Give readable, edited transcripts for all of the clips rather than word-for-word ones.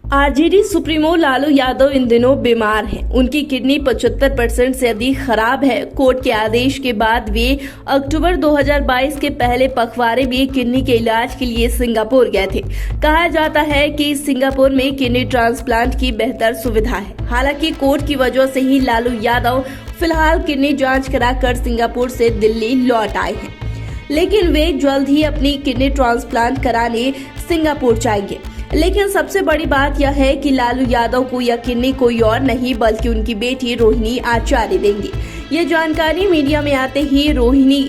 RJD supremo Lalu Yadav इन दिनों बीमार हैं। उनकी किडनी 75% से अधिक खराब है। कोर्ट के आदेश के बाद वे अक्टूबर 2022 के पहले पखवाड़े में किडनी के इलाज के लिए सिंगापुर गए थे। कहा जाता है कि सिंगापुर में किडनी ट्रांसप्लांट की बेहतर सुविधा है। हालांकि कोर्ट की वजह से ही लालू यादव फिलहाल किडनी जाँच कराकर सिंगापुर से दिल्ली लौट आए हैं, लेकिन वे जल्द ही अपनी किडनी ट्रांसप्लांट कराने सिंगापुर जाएंगे। लेकिन सबसे बड़ी बात यह है कि लालू यादव को यह किडनी कोई और नहीं बल्कि उनकी बेटी रोहिणी आचार्य देंगी। ये जानकारी मीडिया में आते ही रोहिणी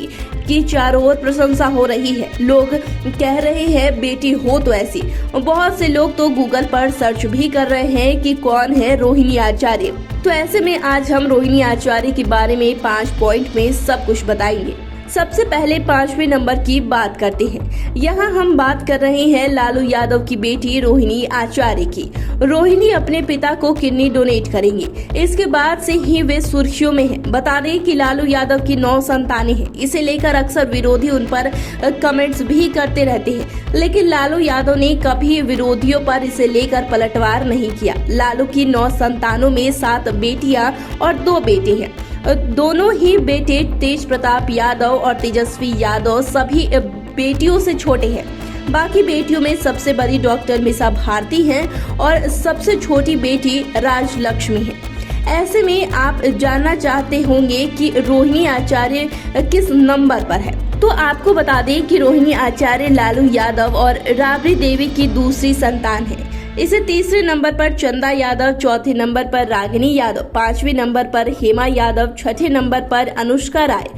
की चारों ओर प्रशंसा हो रही है। लोग कह रहे हैं बेटी हो तो ऐसी। बहुत से लोग तो गूगल पर सर्च भी कर रहे हैं कि कौन है रोहिणी आचार्य। तो ऐसे में आज हम रोहिणी आचार्य के बारे में 5 पॉइंट में सब कुछ बताएंगे। सबसे पहले 5वें नंबर की बात करते हैं। यहाँ हम बात कर रहे हैं लालू यादव की बेटी रोहिणी आचार्य की। रोहिणी अपने पिता को किडनी डोनेट करेंगी। इसके बाद से ही वे सुर्खियों में हैं। बता दें कि लालू यादव की 9 संतानें हैं। इसे लेकर अक्सर विरोधी उन पर कमेंट्स भी करते रहते हैं, लेकिन लालू यादव ने कभी विरोधियों पर इसे लेकर पलटवार नहीं किया। लालू की 9 संतानों में 7 बेटियां और 2 बेटे हैं। दोनों ही बेटे तेज प्रताप यादव और तेजस्वी यादव सभी बेटियों से छोटे हैं। बाकी बेटियों में सबसे बड़ी डॉक्टर मिसा भारती हैं और सबसे छोटी बेटी राजलक्ष्मी है। ऐसे में आप जानना चाहते होंगे कि रोहिणी आचार्य किस नंबर पर है। तो आपको बता दें कि रोहिणी आचार्य लालू यादव और राबड़ी देवी की दूसरी संतान है। इसे तीसरे नंबर पर चंदा यादव, चौथे नंबर पर रागिनी यादव, 5वें नंबर पर हेमा यादव, 6ठे नंबर पर अनुष्का राय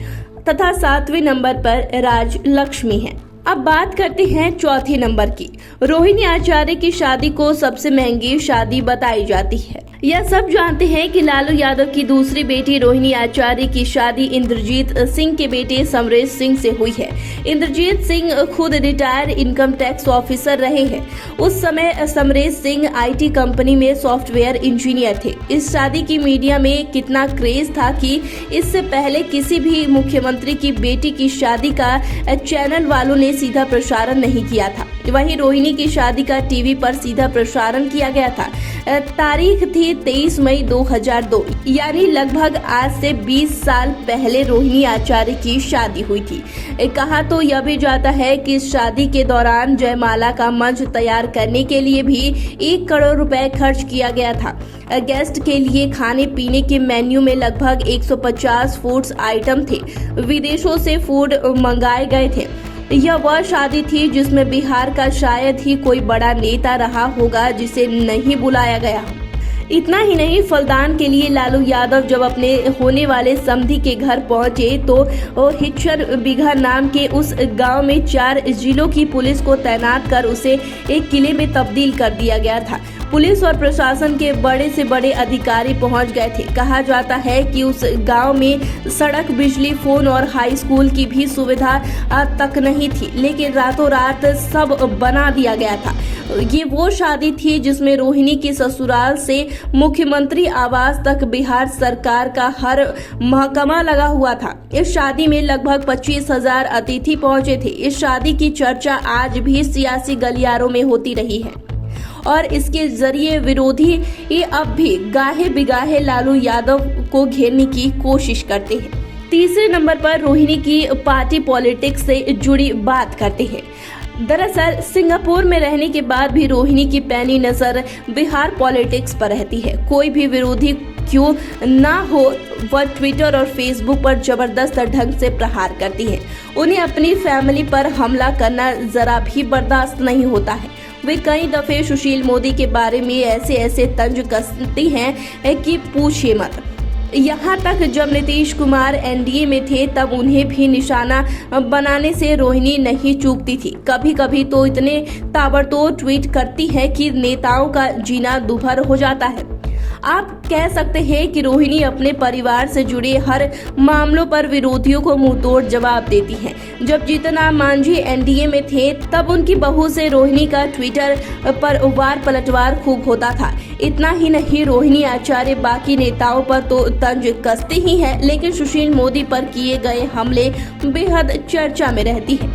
तथा 7वें नंबर पर राजलक्ष्मी है। अब बात करते हैं चौथे नंबर की। रोहिणी आचार्य की शादी को सबसे महंगी शादी बताई जाती है। यह सब जानते हैं कि लालू यादव की दूसरी बेटी रोहिणी आचार्य की शादी इंद्रजीत सिंह के बेटे समरेश सिंह से हुई है। इंद्रजीत सिंह खुद रिटायर्ड इनकम टैक्स ऑफिसर रहे हैं। उस समय समरेश सिंह आईटी कंपनी में सॉफ्टवेयर इंजीनियर थे। इस शादी की मीडिया में कितना क्रेज था कि इससे पहले किसी भी मुख्यमंत्री की बेटी की शादी का चैनल वालों ने सीधा प्रसारण नहीं किया था। वहीं रोहिणी की शादी का टीवी पर सीधा प्रसारण किया गया था। तारीख थी 23 मई 2002, यानी लगभग आज से 20 साल पहले रोहिणी आचार्य की शादी हुई थी। कहा तो यह भी जाता है कि इस शादी के दौरान जयमाला का मंच तैयार करने के लिए भी 1 करोड़ रुपए खर्च किया गया था। गेस्ट के लिए खाने पीने के मेन्यू में लगभग 150 फूड्स आइटम थे। विदेशों से फूड मंगाए गए थे। यह वह शादी थी जिसमें बिहार का शायद ही कोई बड़ा नेता रहा होगा जिसे नहीं बुलाया गया। इतना ही नहीं, फलदान के लिए लालू यादव जब अपने होने वाले समधी के घर पहुंचे तो हिचर बिघा नाम के उस गांव में 4 जिलों की पुलिस को तैनात कर उसे एक किले में तब्दील कर दिया गया था। पुलिस और प्रशासन के बड़े से बड़े अधिकारी पहुंच गए थे। कहा जाता है कि उस गांव में सड़क, बिजली, फोन और हाई स्कूल की भी सुविधा तक नहीं थी, लेकिन रातों रात सब बना दिया गया था। ये वो शादी थी जिसमें रोहिणी के ससुराल से मुख्यमंत्री आवास तक बिहार सरकार का हर महकमा लगा हुआ था। इस शादी में लगभग 25,000 अतिथि पहुंचे थे। इस शादी की चर्चा आज भी सियासी गलियारों में होती रही है और इसके जरिए विरोधी अब भी गाहे बिगाहे लालू यादव को घेरने की कोशिश करते हैं। तीसरे नंबर पर रोहिणी की पार्टी पॉलिटिक्स से जुड़ी बात करते हैं। दरअसल सिंगापुर में रहने के बाद भी रोहिणी की पैनी नजर बिहार पॉलिटिक्स पर रहती है। कोई भी विरोधी क्यों ना हो, वह ट्विटर और फेसबुक पर जबरदस्त ढंग से प्रहार करती है। उन्हें अपनी फैमिली पर हमला करना जरा भी बर्दाश्त नहीं होता है। वे कई दफे सुशील मोदी के बारे में ऐसे तंज कसती हैं कि पूछिए मत। यहाँ तक जब नीतीश कुमार एनडीए में थे तब उन्हें भी निशाना बनाने से रोहिणी नहीं चूकती थी। कभी कभी तो इतने ताबड़तोड़ ट्वीट करती है कि नेताओं का जीना दुभर हो जाता है। आप कह सकते हैं कि रोहिणी अपने परिवार से जुड़े हर मामलों पर विरोधियों को मुंहतोड़ जवाब देती हैं। जब जीतन राम मांझी एनडीए में थे तब उनकी बहू से रोहिणी का ट्विटर पर वार पलटवार खूब होता था। इतना ही नहीं, रोहिणी आचार्य बाकी नेताओं पर तो तंज कसती ही है, लेकिन सुशील मोदी पर किए गए हमले बेहद चर्चा में रहती है।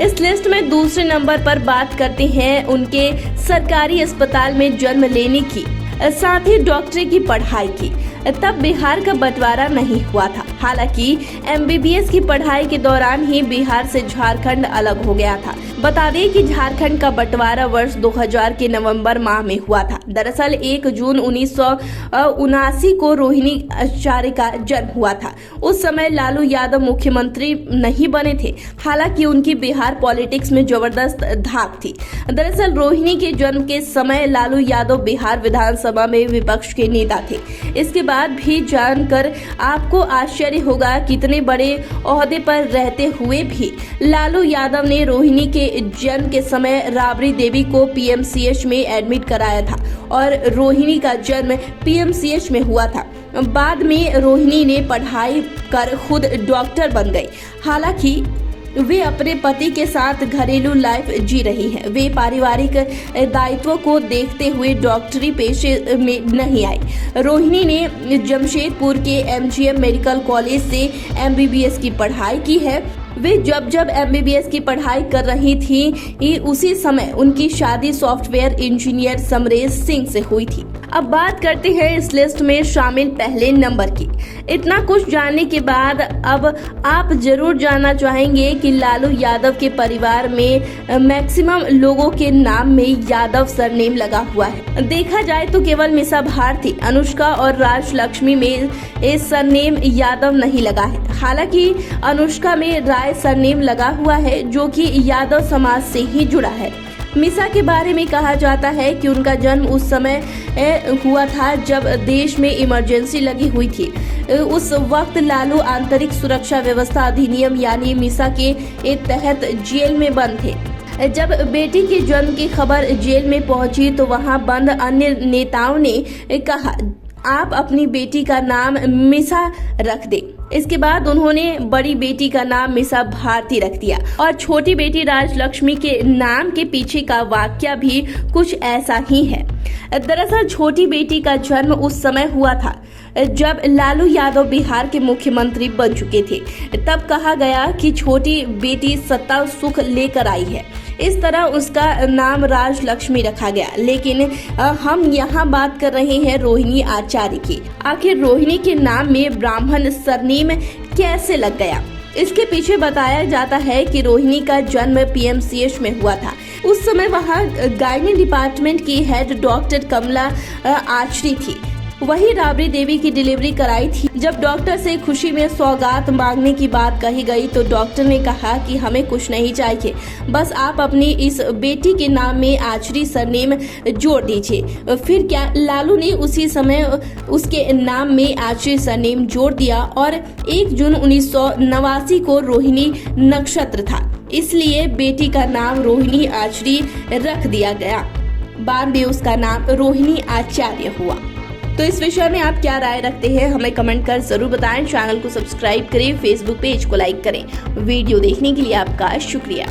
इस लिस्ट में दूसरे नंबर पर बात करते हैं उनके सरकारी अस्पताल में जन्म लेने की, साथ ही डॉक्टरी की पढ़ाई की। तब बिहार का बंटवारा नहीं हुआ था। हालांकि एमबीबीएस की पढ़ाई के दौरान ही बिहार से झारखंड अलग हो गया था। बता दें कि झारखंड का बंटवारा वर्ष 2000 के नवंबर माह में हुआ था। दरअसल 1 जून 1979 को रोहिणी आचार्य का जन्म हुआ था। उस समय लालू यादव मुख्यमंत्री नहीं बने थे। हालांकि उनकी बिहार पॉलिटिक्स में जबरदस्त धाक थी। दरअसल रोहिणी के जन्म के समय लालू यादव बिहार विधानसभा में विपक्ष के नेता थे। इसके बाद भी जानकर आपको आश्चर्य होगा कितने बड़े ओहदे पर रहते हुए भी लालू यादव ने रोहिणी के जन्म के समय राबड़ी देवी को पीएमसीएच में एडमिट कराया था और रोहिणी का जन्म पीएमसीएच में हुआ था। बाद में रोहिणी ने पढ़ाई कर खुद डॉक्टर बन गई। हालांकि वे अपने पति के साथ घरेलू लाइफ जी रही हैं। वे पारिवारिक दायित्वों को देखते हुए डॉक्टरी पेशे में नहीं आई। रोहिणी ने जमशेदपुर के एमजीएम मेडिकल कॉलेज से एमबीबीएस की पढ़ाई की है। वे जब एमबीबीएस की पढ़ाई कर रही थी उसी समय उनकी शादी सॉफ्टवेयर इंजीनियर समरेश सिंह से हुई थी। अब बात करते हैं इस लिस्ट में शामिल पहले नंबर की। इतना कुछ जानने के बाद अब आप जरूर जानना चाहेंगे कि लालू यादव के परिवार में मैक्सिमम लोगों के नाम में यादव सरनेम लगा हुआ है। देखा जाए तो केवल मिसा भारती, अनुष्का और राजलक्ष्मी में इस सरनेम यादव नहीं लगा है। हालांकि अनुष्का में राय सरनेम लगा हुआ है जो कि यादव समाज से ही जुड़ा है। मिसा के बारे में कहा जाता है कि उनका जन्म उस समय हुआ था जब देश में इमरजेंसी लगी हुई थी। उस वक्त लालू आंतरिक सुरक्षा व्यवस्था अधिनियम यानी मिसा के तहत जेल में बंद थे। जब बेटी के जन्म की खबर जेल में पहुंची तो वहां बंद अन्य नेताओं ने कहा आप अपनी बेटी का नाम मिसा रख दें। इसके बाद उन्होंने बड़ी बेटी का नाम मिसा भारती रख दिया और छोटी बेटी राजलक्ष्मी के नाम के पीछे का वाक्य भी कुछ ऐसा ही है। दरअसल छोटी बेटी का जन्म उस समय हुआ था जब लालू यादव बिहार के मुख्यमंत्री बन चुके थे। तब कहा गया कि छोटी बेटी सत्ता सुख लेकर आई है। इस तरह उसका नाम राजलक्ष्मी रखा गया। लेकिन हम यहाँ बात कर रहे हैं रोहिणी आचार्य की। आखिर रोहिणी के नाम में ब्राह्मण सरनेम कैसे लग गया? इसके पीछे बताया जाता है कि रोहिणी का जन्म पीएमसीएच में हुआ था। उस समय वहाँ गायनी डिपार्टमेंट की हेड डॉक्टर कमला आचरी थी। वही राबड़ी देवी की डिलीवरी कराई थी। जब डॉक्टर से खुशी में सौगात मांगने की बात कही गई तो डॉक्टर ने कहा कि हमें कुछ नहीं चाहिए, बस आप अपनी इस बेटी के नाम में आचरी सरनेम जोड़ दीजिए। फिर क्या लालू ने उसी समय उसके नाम में आचरी सरनेम जोड़ दिया और 1 जून 1989 को रोहिणी नक्षत्र था, इसलिए बेटी का नाम रोहिणी आचरी रख दिया गया। बाद में उसका नाम रोहिणी आचार्य हुआ। तो इस विषय में आप क्या राय रखते हैं हमें कमेंट कर जरूर बताएं। चैनल को सब्सक्राइब करें, फेसबुक पेज को लाइक करें। वीडियो देखने के लिए आपका शुक्रिया।